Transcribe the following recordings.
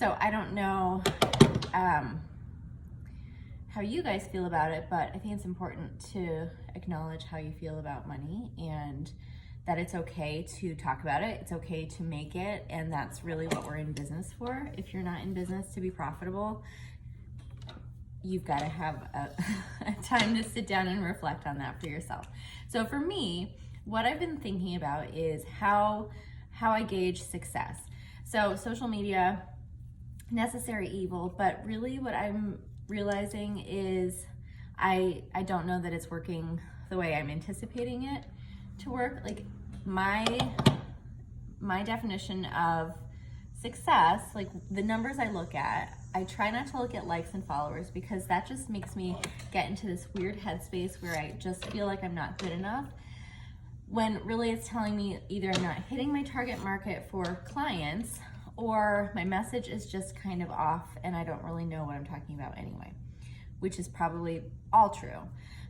So I don't know how you guys feel about it, but I think it's important to acknowledge how you feel about money and that it's okay to talk about it. It's okay to make it. And that's really what we're in business for. If you're not in business to be profitable, you've got to have a time to sit down and reflect on that for yourself. So for me, what I've been thinking about is how I gauge success. So social media, necessary evil, but really what I'm realizing is I don't know that it's working the way I'm anticipating it to work. Like my definition of success, like the numbers I look at, I try not to look at likes and followers because that just makes me get into this weird headspace where I just feel like I'm not good enough, when really it's telling me either I'm not hitting my target market for clients or my message is just kind of off and I don't really know what I'm talking about anyway, which is probably all true.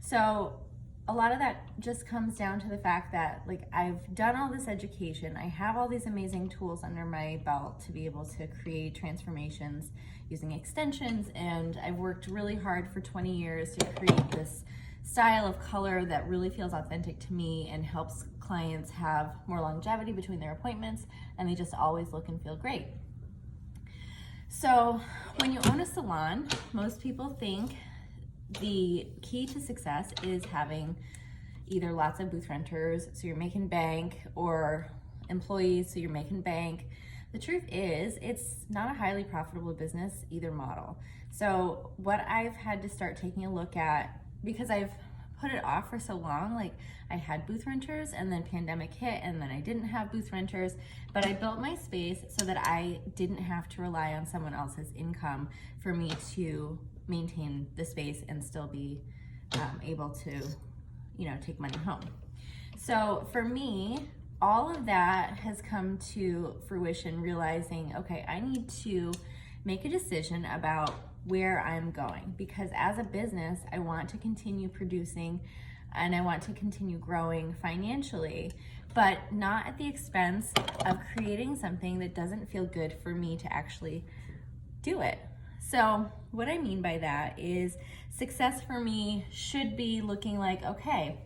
So a lot of that just comes down to the fact that like I've done all this education, I have all these amazing tools under my belt to be able to create transformations using extensions, and I've worked really hard for 20 years to create this style of color that really feels authentic to me and helps clients have more longevity between their appointments, and they just always look and feel great. So when you own a salon, most people think the key to success is having either lots of booth renters, so you're making bank, or employees, so you're making bank. The truth is, it's not a highly profitable business, either model. So what I've had to start taking a look at, because I've put it off for so long, like I had booth renters and then pandemic hit and then I didn't have booth renters, but I built my space so that I didn't have to rely on someone else's income for me to maintain the space and still be able to, take money home. So for me, all of that has come to fruition, realizing, okay, I need to make a decision about where I'm going, because as a business, I want to continue producing and I want to continue growing financially, but not at the expense of creating something that doesn't feel good for me to actually do it. So what I mean by that is success for me should be looking like, okay,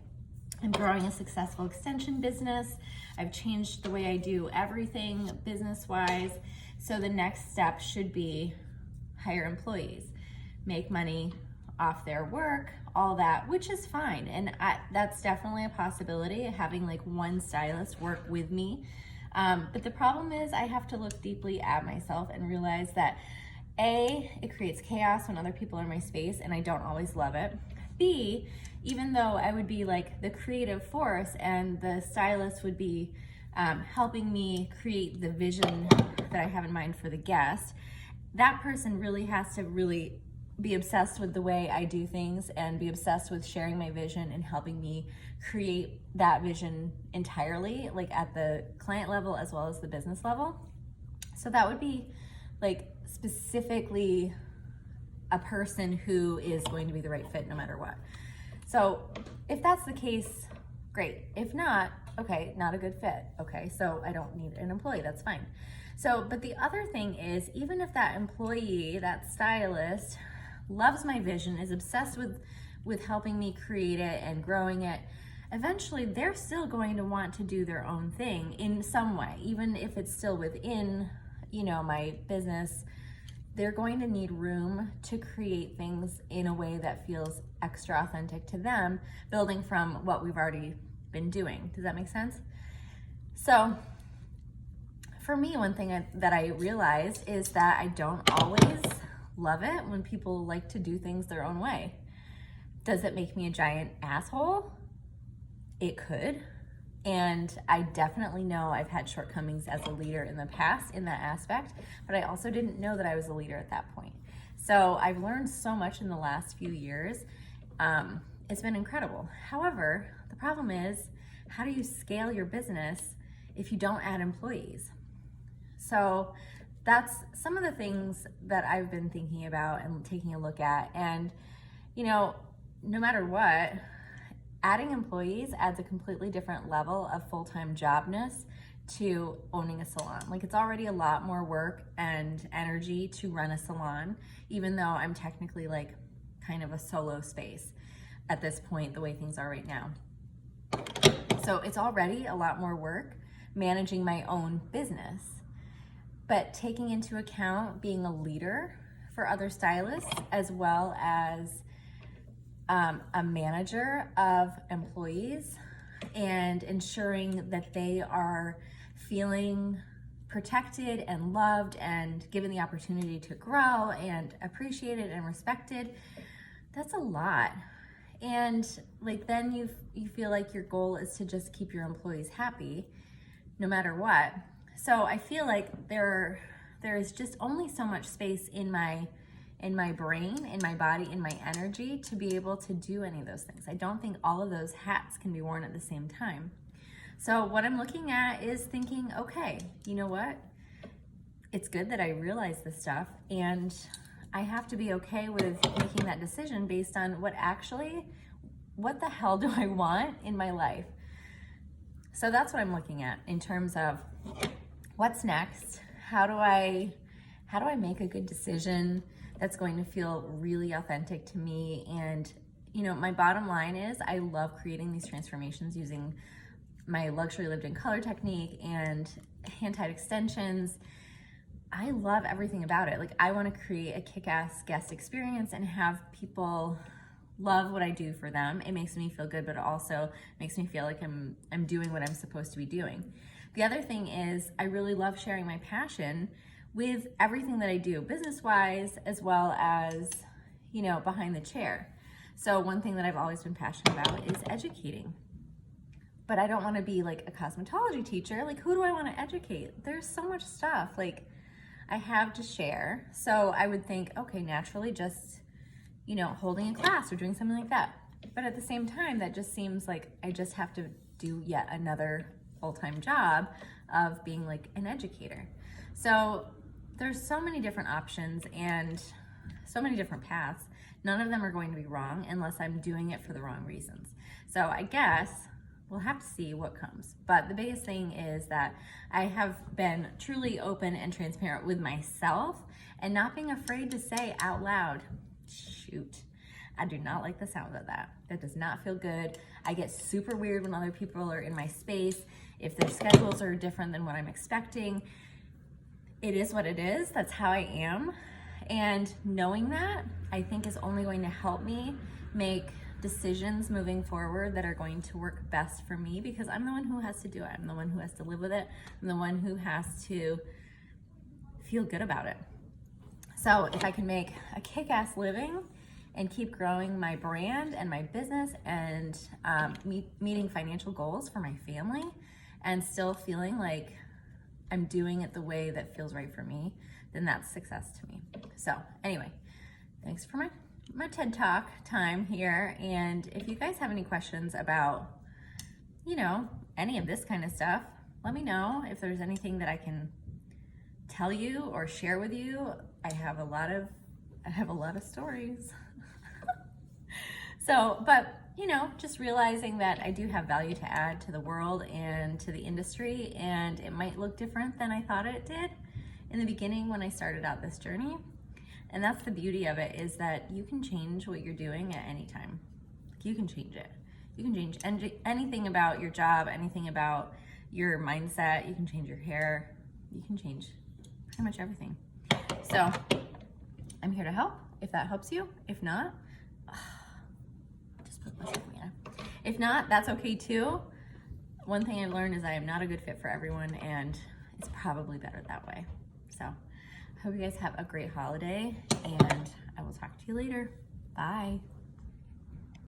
I'm growing a successful extension business. I've changed the way I do everything business-wise. So the next step should be hire employees, make money off their work, all that, which is fine. And that's definitely a possibility, having like one stylist work with me. But the problem is I have to look deeply at myself and realize that A, it creates chaos when other people are in my space and I don't always love it. B, even though I would be like the creative force and the stylist would be helping me create the vision that I have in mind for the guest, that person really has to really be obsessed with the way I do things and be obsessed with sharing my vision and helping me create that vision entirely, like at the client level as well as the business level. So that would be like specifically a person who is going to be the right fit no matter what. So if that's the case, great. If not, okay, not a good fit. Okay, so I don't need an employee, that's fine. So, but the other thing is, even if that employee, that stylist, loves my vision, is obsessed with helping me create it and growing it, eventually they're still going to want to do their own thing in some way, even if it's still within, my business. They're going to need room to create things in a way that feels extra authentic to them, building from what we've already been doing. Does that make sense? So for me, one thing that I realized is that I don't always love it when people like to do things their own way. Does it make me a giant asshole? It could. And I definitely know I've had shortcomings as a leader in the past in that aspect, but I also didn't know that I was a leader at that point. So I've learned so much in the last few years. It's been incredible. However, the problem is, how do you scale your business if you don't add employees? So that's some of the things that I've been thinking about and taking a look at. And, no matter what, adding employees adds a completely different level of full-time jobness to owning a salon. Like, it's already a lot more work and energy to run a salon, even though I'm technically like kind of a solo space at this point, the way things are right now. So it's already a lot more work managing my own business, but taking into account being a leader for other stylists, as well as a manager of employees, and ensuring that they are feeling protected and loved and given the opportunity to grow and appreciated and respected. That's a lot. And like, then you feel like your goal is to just keep your employees happy no matter what. So I feel like there is just only so much space in my brain, in my body, in my energy to be able to do any of those things. I don't think all of those hats can be worn at the same time. So what I'm looking at is thinking, okay, you know what? It's good that I realize this stuff, and I have to be okay with making that decision based on what the hell do I want in my life? So that's what I'm looking at in terms of what's next. How do I make a good decision that's going to feel really authentic to me? And, you know, my bottom line is I love creating these transformations using my luxury lived in color technique and hand-tied extensions. I love everything about it. Like, I want to create a kick-ass guest experience and have people love what I do for them. It makes me feel good, but it also makes me feel like I'm doing what I'm supposed to be doing. The other thing is I really love sharing my passion with everything that I do, business-wise, as well as, you know, behind the chair. So one thing that I've always been passionate about is educating. But I don't want to be like a cosmetology teacher. Like, who do I want to educate? There's so much stuff like I have to share. So I would think, okay, naturally just, you know, holding a class or doing something like that. But at the same time, that just seems like I just have to do yet another full-time job of being like an educator. So there's so many different options and so many different paths. None of them are going to be wrong unless I'm doing it for the wrong reasons. So I guess we'll have to see what comes. But the biggest thing is that I have been truly open and transparent with myself and not being afraid to say out loud, shoot, I do not like the sound of that. That does not feel good. I get super weird when other people are in my space. If their schedules are different than what I'm expecting, it is what it is. That's how I am. And knowing that, I think, is only going to help me make decisions moving forward that are going to work best for me, because I'm the one who has to do it. I'm the one who has to live with it. I'm the one who has to feel good about it. So if I can make a kick-ass living and keep growing my brand and my business and meeting financial goals for my family and still feeling like I'm doing it the way that feels right for me, then that's success to me. So anyway, thanks for my TED Talk time here. And if you guys have any questions about, you know, any of this kind of stuff, let me know. If there's anything that I can tell you or share with you, I have a lot of stories. So, but you know, just realizing that I do have value to add to the world and to the industry, and it might look different than I thought it did in the beginning when I started out this journey. And that's the beauty of it, is that you can change what you're doing at any time. You can change it. You can change anything about your job, anything about your mindset. You can change your hair. You can change pretty much everything. So I'm here to help if that helps you. If not, just put myself in. If not, that's okay too. One thing I've learned is I am not a good fit for everyone, and it's probably better that way. So I hope you guys have a great holiday, and I will talk to you later. Bye.